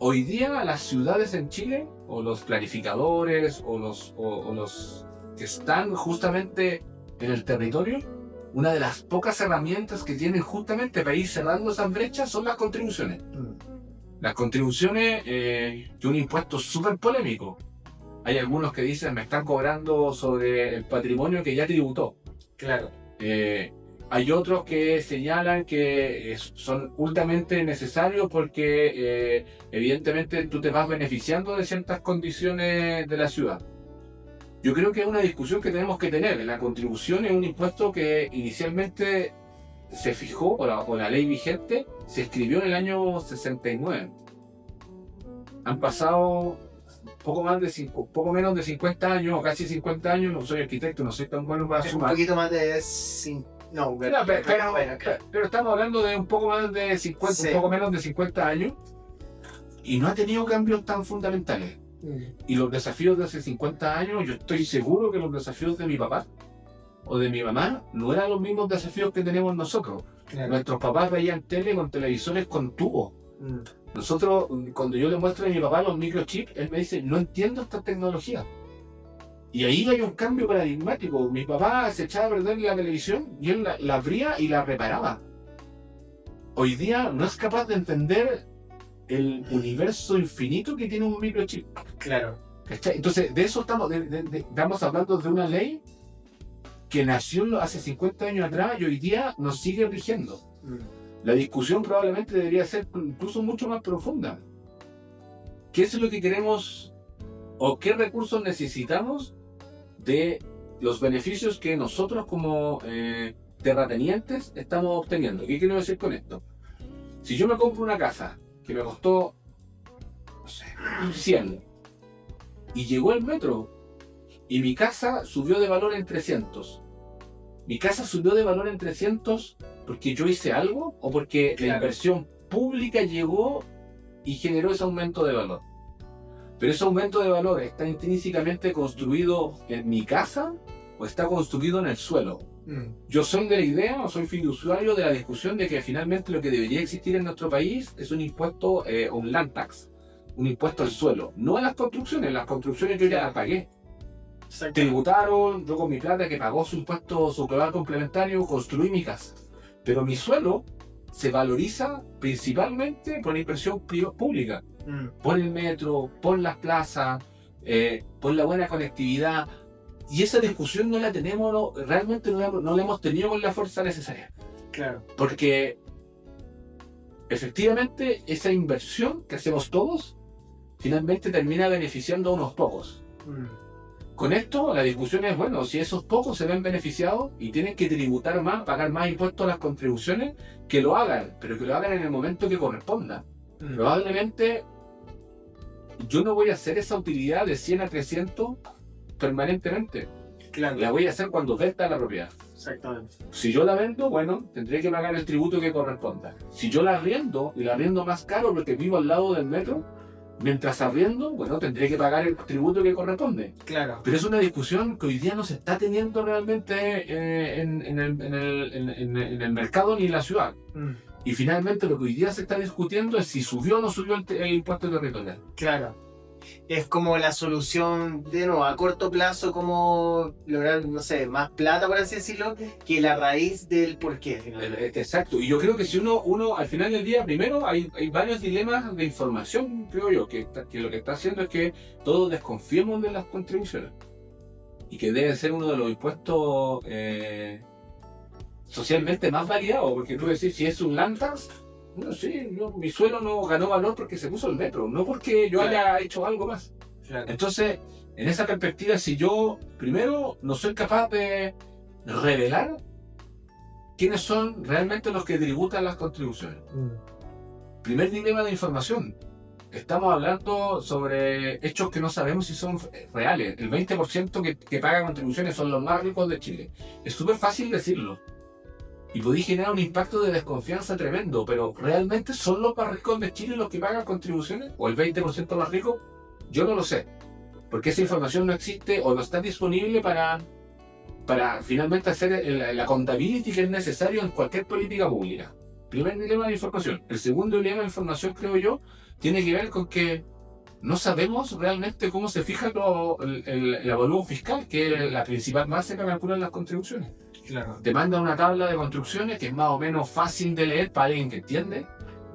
Hoy día las ciudades en Chile, o los planificadores, o los que están justamente en el territorio, una de las pocas herramientas que tienen justamente para ir cerrando esas brechas son las contribuciones. Las contribuciones, que un impuesto súper polémico. Hay algunos que dicen, me están cobrando sobre el patrimonio que ya tributó. Claro. Hay otros que señalan que son ultramente necesarios porque evidentemente tú te vas beneficiando de ciertas condiciones de la ciudad. Yo creo que es una discusión que tenemos que tener. La contribución es un impuesto que inicialmente se fijó por la ley vigente, se escribió en el año 69. Han pasado poco menos de 50 años, o casi 50 años, no soy arquitecto, no soy tan bueno para Es un sumar. poquito más de... No, Pero estamos hablando de un poco más de 50, Sí. un poco menos de 50 años, y no ha tenido cambios tan fundamentales. Y los desafíos de hace 50 años, yo estoy seguro que los desafíos de mi papá o de mi mamá no eran los mismos desafíos que tenemos nosotros. Claro. Nuestros papás veían tele con televisores con tubos. Nosotros, cuando yo le muestro a mi papá los microchips, él me dice, no entiendo esta tecnología. Y ahí hay un cambio paradigmático. Mi papá se echaba a perder la televisión y él la abría y la reparaba. Hoy día no es capaz de entender el universo infinito que tiene un microchip. Claro. ¿Cachai? Entonces, de eso estamos hablando de una ley que nació hace 50 años atrás y hoy día nos sigue rigiendo. La discusión probablemente debería ser incluso mucho más profunda. ¿Qué es lo que queremos o qué recursos necesitamos de los beneficios que nosotros como terratenientes estamos obteniendo? ¿Qué quiero decir con esto? Si yo me compro una casa que me costó, no sé, 100 y llegó el metro y mi casa subió de valor en 300. ¿Mi casa subió de valor en 300 porque yo hice algo o porque la inversión pública llegó y generó ese aumento de valor? Pero ese aumento de valor está intrínsecamente construido en mi casa o está construido en el suelo. Yo soy de la idea o soy fiduciario de la discusión de que finalmente lo que debería existir en nuestro país es un impuesto, un land tax, un impuesto al suelo, no a las construcciones. Las construcciones yo ya las pagué. Tributaron, yo con mi plata que pagó su impuesto, su global complementario, construí mi casa. Pero mi suelo se valoriza principalmente por la inversión pública. Por el metro, por las plazas, por la buena conectividad. Y esa discusión no la tenemos, realmente no la hemos tenido con la fuerza necesaria. Claro. Porque efectivamente esa inversión que hacemos todos finalmente termina beneficiando a unos pocos. Con esto la discusión es, bueno, si esos pocos se ven beneficiados y tienen que tributar más, pagar más impuestos a las contribuciones, que lo hagan, pero que lo hagan en el momento que corresponda. Probablemente yo no voy a hacer esa utilidad de 100 a 300 permanentemente. Claro. La voy a hacer cuando venda la propiedad. Exactamente. Si yo la vendo, bueno, tendré que pagar el tributo que corresponda. Si yo la arriendo, y la arriendo más caro porque vivo al lado del metro, mientras arriendo, bueno, tendré que pagar el tributo que corresponde. Claro. Pero es una discusión que hoy día no se está teniendo realmente en el mercado ni en la ciudad. Y finalmente lo que hoy día se está discutiendo es si subió o no subió el impuesto territorial. Claro. Es como la solución, de nuevo, a corto plazo, como lograr, no sé, más plata, por así decirlo, que la raíz del porqué. Finalmente. Exacto. Y yo creo que si uno al final del día, primero hay varios dilemas de información, creo yo, que lo que está haciendo es que todos desconfiemos de las contribuciones. Y que debe ser uno de los impuestos socialmente más validados, porque tú decís, si es un land tax, no, sí, mi suelo no ganó valor porque se puso el metro, no porque yo haya hecho algo más. Claro. Entonces, en esa perspectiva, si yo primero no soy capaz de revelar quiénes son realmente los que tributan las contribuciones. Primer dilema de información. Estamos hablando sobre hechos que no sabemos si son reales. El 20% que paga contribuciones son los más ricos de Chile. Es súper fácil decirlo. Y podéis generar un impacto de desconfianza tremendo, pero ¿realmente son los más ricos de Chile los que pagan contribuciones? ¿O el 20% más rico? Yo no lo sé, porque esa información no existe o no está disponible para finalmente hacer la contabilidad que es necesario en cualquier política pública. Primer dilema de información. El segundo dilema de información, creo yo, tiene que ver con que no sabemos realmente cómo se fija el avalúo fiscal, que es la principal base para calcular las contribuciones. Claro. Te manda una tabla de construcciones que es más o menos fácil de leer para alguien que entiende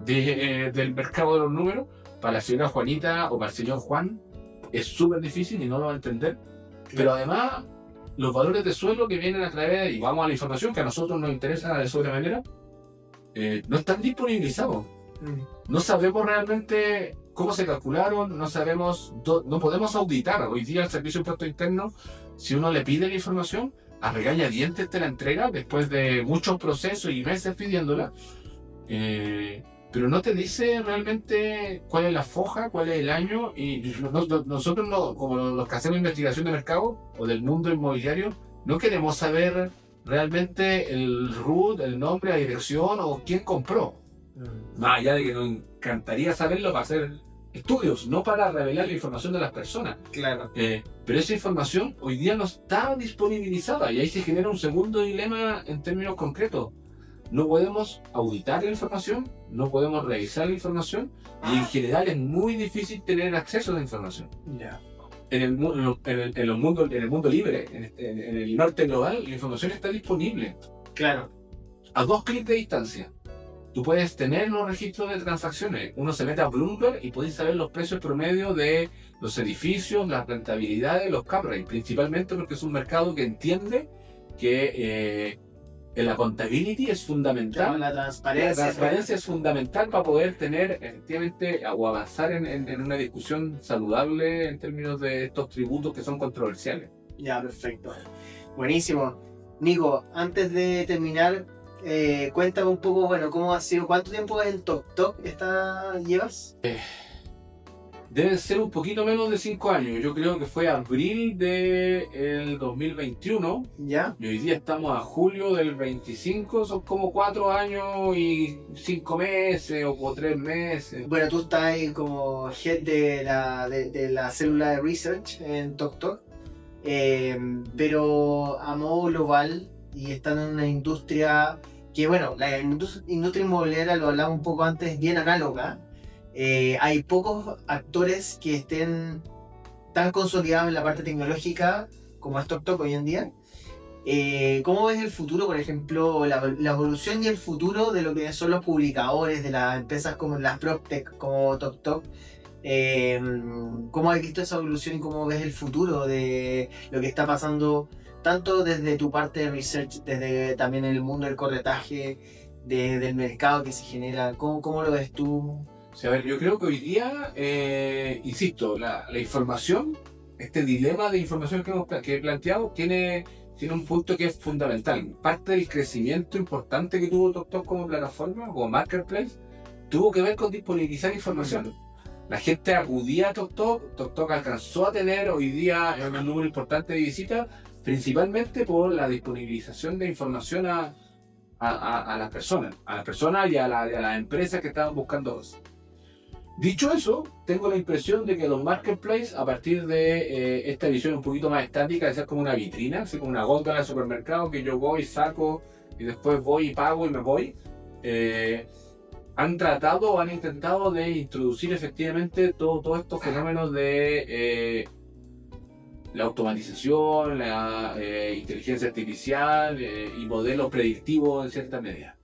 del mercado de los números. Para la señora Juanita o para el señor Juan es súper difícil y no lo va a entender. Claro. Pero además, los valores de suelo que vienen a través, y vamos a la información que a nosotros nos interesa de sobremanera, no están disponibilizados. No sabemos realmente cómo se calcularon, no sabemos, no podemos auditar. Hoy día el Servicio de Impuestos Internos, si uno le pide la información, a regañadientes te la entrega después de muchos procesos y meses pidiéndola, pero no te dice realmente cuál es la foja, cuál es el año. Y nosotros como los que hacemos investigación de mercado o del mundo inmobiliario, no queremos saber realmente el RUT, el nombre, la dirección o quién compró. Más allá de que nos encantaría saberlo para hacer estudios, no para revelar la información de las personas. Claro. Pero esa información hoy día no está disponibilizada y ahí se genera un segundo dilema en términos concretos. No podemos auditar la información, no podemos revisar la información y en general es muy difícil tener acceso a la información. Yeah. En el mundo libre, en el norte global, la información está disponible. Claro. A 2 clics de distancia. Tú puedes tener los registros de transacciones. Uno se mete a Bloomberg y podéis saber los precios promedio de los edificios, las rentabilidades, los cap rates, principalmente porque es un mercado que entiende que la contabilidad es fundamental. Claro, la transparencia. La transparencia es fundamental para poder tener, efectivamente, o avanzar en una discusión saludable en términos de estos tributos que son controversiales. Ya, perfecto. Buenísimo. Nico, antes de terminar, cuéntame un poco, bueno, cómo ha sido, cuánto tiempo en TokTok llevas. Deben ser un poquito menos de 5 años. Yo creo que fue abril del 2021. ¿Ya? Y hoy día estamos a julio del 25. Son como 4 años y 5 meses o 3 meses. Bueno, tú estás ahí como head de la célula de research en TokTok. Pero a modo global y están en una industria que, bueno, la industria inmobiliaria, lo hablamos un poco antes, bien análoga. Hay pocos actores que estén tan consolidados en la parte tecnológica como es TokTok hoy en día. ¿Cómo ves el futuro, por ejemplo, la evolución y el futuro de lo que son los publicadores, de las empresas como las PropTech, como TokTok? ¿Cómo has visto esa evolución y cómo ves el futuro de lo que está pasando, tanto desde tu parte de research, desde también el mundo del corretaje, del mercado que se genera? ¿Cómo lo ves tú? O sea, a ver, yo creo que hoy día, insisto, la información, este dilema de información que he planteado, tiene un punto que es fundamental. Parte del crecimiento importante que tuvo TokTok como plataforma, como marketplace, tuvo que ver con disponibilizar información. La gente acudía a TokTok, TokTok alcanzó a tener hoy día un número importante de visitas, principalmente por la disponibilización de información a las personas y a las empresas que estaban buscando eso. Dicho eso, tengo la impresión de que los marketplaces, a partir de esta visión un poquito más estática, de ser como una vitrina, así como una góndola de supermercado que yo voy, saco y después voy y pago y me voy, han tratado o han intentado de introducir efectivamente todos estos fenómenos de la automatización, la inteligencia artificial y modelos predictivos en cierta medida.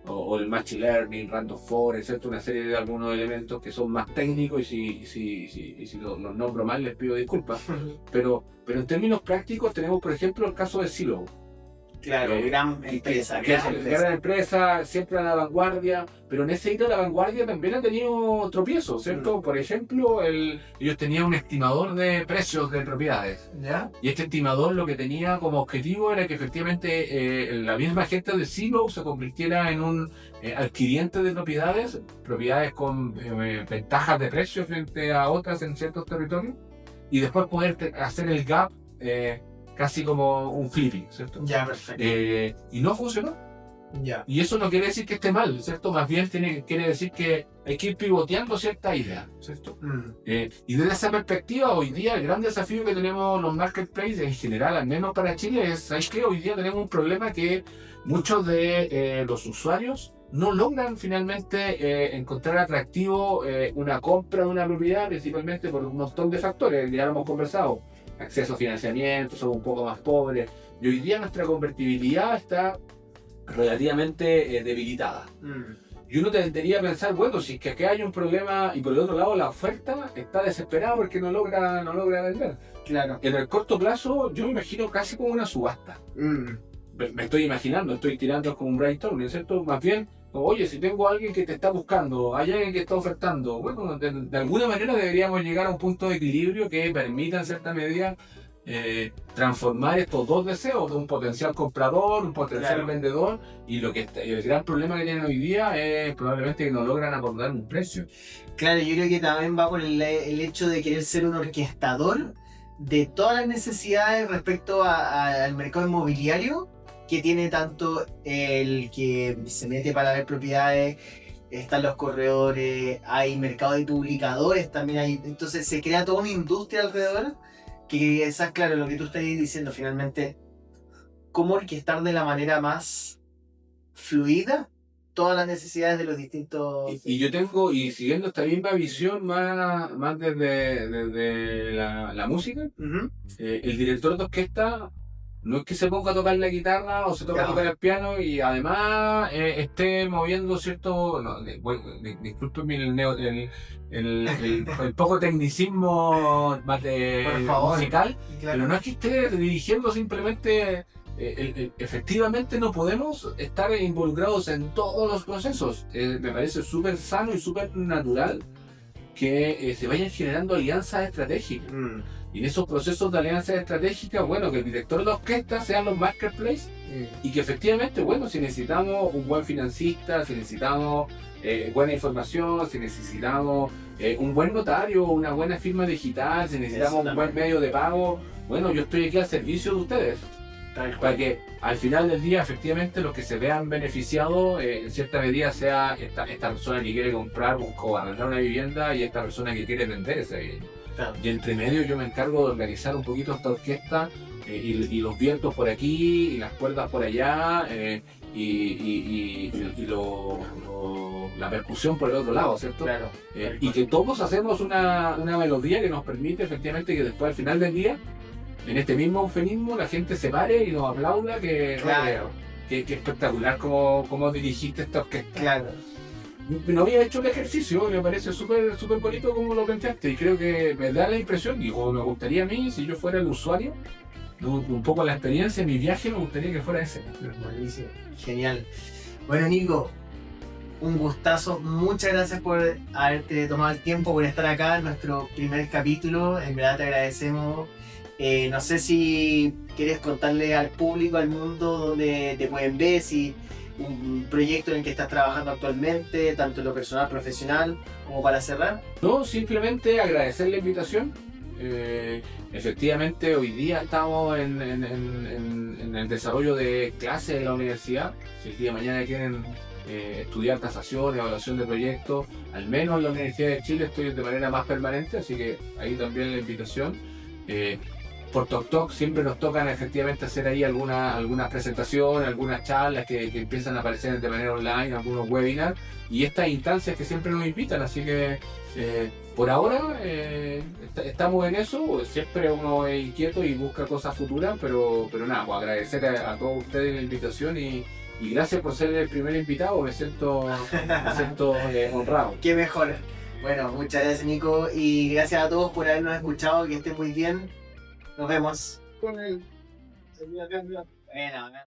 O el Machine Learning, Random Forest, ¿cierto? Una serie de algunos elementos que son más técnicos y si los nombro mal les pido disculpas. Pero en términos prácticos tenemos, por ejemplo, el caso de Zillow. Claro, gran empresa. Gran empresa, siempre a la vanguardia, pero en ese hito de la vanguardia también ha tenido tropiezos, ¿cierto? Por ejemplo, ellos tenían un estimador de precios de propiedades. ¿Ya? Y este estimador lo que tenía como objetivo era que efectivamente la misma gente de Zillow se convirtiera en un adquiriente de propiedades con ventajas de precio frente a otras en ciertos territorios, y después poder hacer el gap casi como un flipping, ¿cierto? Ya, perfecto. Y no funcionó. Ya. Y eso no quiere decir que esté mal, ¿cierto? Más bien quiere decir que hay que ir pivoteando ciertas ideas, ¿cierto? Y desde esa perspectiva, hoy día el gran desafío que tenemos los marketplaces en general, al menos para Chile, es que hoy día tenemos un problema que muchos de los usuarios no logran finalmente encontrar atractivo una compra de una propiedad, principalmente por un montón de factores, ya lo hemos conversado. Acceso a financiamiento, somos un poco más pobres, y hoy día nuestra convertibilidad está relativamente debilitada. Y uno tendería a pensar, bueno, si es que aquí hay un problema, y por el otro lado la oferta está desesperada porque no logra vender. Claro. En el corto plazo yo me imagino casi como una subasta. Me estoy imaginando, estoy tirando como un brainstorming, ¿cierto? Más bien, oye, si tengo a alguien que te está buscando, hay alguien que está ofertando, bueno, de alguna manera deberíamos llegar a un punto de equilibrio que permita en cierta medida transformar estos dos deseos de un potencial comprador, un potencial vendedor, y el gran problema que tienen hoy día es probablemente que no logran abordar un precio. Claro, yo creo que también va por el hecho de querer ser un orquestador de todas las necesidades respecto al mercado inmobiliario, que tiene tanto el que se mete para ver propiedades, están los corredores, hay mercado de publicadores también hay, entonces se crea toda una industria alrededor, que esa, claro, lo que tú estás diciendo finalmente, cómo orquestar de la manera más fluida todas las necesidades de los distintos... Y yo tengo, y siguiendo esta misma visión más desde la música, el director de orquesta no es que se ponga a tocar la guitarra o se toca a tocar el piano y además esté moviendo cierto... discúlpenme el poco tecnicismo musical, pero no es que esté dirigiendo simplemente... efectivamente no podemos estar involucrados en todos los procesos. Me parece súper sano y súper natural que se vayan generando alianzas estratégicas. Y en esos procesos de alianzas estratégicas, bueno, que el director de la orquesta sean los marketplaces y que efectivamente, bueno, si necesitamos un buen financista, si necesitamos buena información, si necesitamos un buen notario, una buena firma digital, si necesitamos un buen medio de pago, bueno, yo estoy aquí al servicio de ustedes. Para que al final del día efectivamente los que se vean beneficiados en cierta medida sea esta persona que quiere comprar o arrendar una vivienda y esta persona que quiere vender esa vivienda. Y entre medio yo me encargo de organizar un poquito esta orquesta y los vientos por aquí y las cuerdas por allá y la percusión por el otro lado, ¿cierto? Claro. Y que todos hacemos una melodía que nos permite efectivamente que después al final del día en este mismo eufemismo la gente se pare y nos aplauda, Claro. que espectacular como dirigiste esta orquesta. Claro. No había hecho el ejercicio, me parece súper súper bonito como lo planteaste y creo que me da la impresión, y como me gustaría a mí, si yo fuera el usuario, un poco la experiencia, mi viaje me gustaría que fuera ese. Buenísimo. Genial. Bueno, Nico, un gustazo. Muchas gracias por haberte tomado el tiempo, por estar acá en nuestro primer capítulo. En verdad te agradecemos. No sé si quieres contarle al público, al mundo, donde te pueden ver, si un proyecto en el que estás trabajando actualmente, tanto en lo personal, profesional, como para cerrar. No, simplemente agradecer la invitación. Efectivamente, hoy día estamos en el desarrollo de clases en la universidad. Si el día de mañana quieren estudiar tasación, evaluación de proyectos, al menos en la Universidad de Chile estoy de manera más permanente, así que ahí también la invitación. Por TokTok siempre nos tocan efectivamente hacer ahí algunas presentaciones, algunas charlas que empiezan a aparecer de manera online, algunos webinars y estas instancias que siempre nos invitan, así que por ahora estamos en eso. Siempre uno es inquieto y busca cosas futuras, pero nada, pues agradecer a todos ustedes la invitación y gracias por ser el primer invitado, me siento honrado. Qué mejor. Bueno, muchas gracias, Nico, y gracias a todos por habernos escuchado. Que estén muy bien. Nos vemos. Bueno.